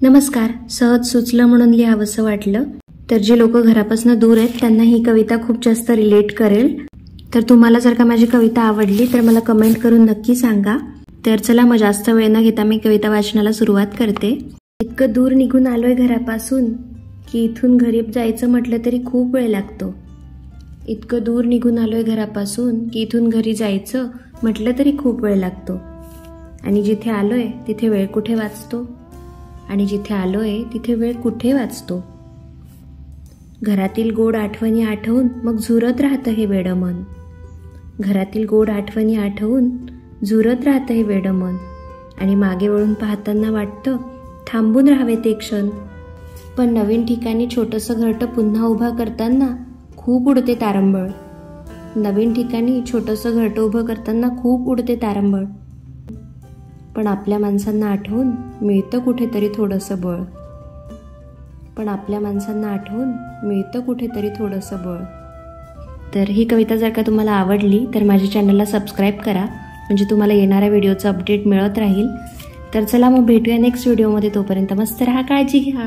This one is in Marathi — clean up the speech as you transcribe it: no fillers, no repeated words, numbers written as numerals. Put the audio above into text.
नमस्कार. सहज सुचलं म्हणून लिहावंसं वाटलं. तर जे लोक घरापासून दूर आहेत त्यांना ही कविता खूप जास्त रिलेट करेल. तर तुम्हाला जर का माझी कविता आवडली तर मला कमेंट करून नक्की सांगा. तर चला मग जास्त वेळ न घेता मी कविता वाचनाला सुरुवात करते. इतकं दूर निघून आलोय घरापासून की इथून घरी जायचं म्हटलं तरी खूप वेळ लागतो. इतकं दूर निघून आलोय घरापासून की इथून घरी जायचं म्हटलं तरी खूप वेळ लागतो. आणि जिथे आलोय तिथे वेळ कुठे वाचतो. आणि जिथे आलोय तिथे वेळ कुठे वाचतो. घरातील गोड आठवणी आठवून मग झुरत राहतं हे वेडं मन. घरातील गोड आठवणी आठवून झुरत राहतं हे वेडं मन. आणि मागे वळून पाहताना वाटतं थांबून राहावे ते क्षण. पण नवीन ठिकाणी छोटंसं घरटं पुन्हा उभा करताना खूप उडते तारंबळ. नवीन ठिकाणी छोटंसं घरटं उभं करताना खूप उडते तारंबळ. पण आपल्या माणसांना आठवून मिळतं कुठेतरी थोडंसं बळ. पण आपल्या माणसांना आठवून मिळतं कुठेतरी थोडंसं बळ. तर ही कविता जर का तुम्हाला आवडली तर माझ्या चॅनलला सबस्क्राईब करा, म्हणजे तुम्हाला येणाऱ्या व्हिडिओचं अपडेट मिळत राहील. तर चला मग भेटूया नेक्स्ट व्हिडिओमध्ये. तोपर्यंत मस्त राहा, काळजी घ्या.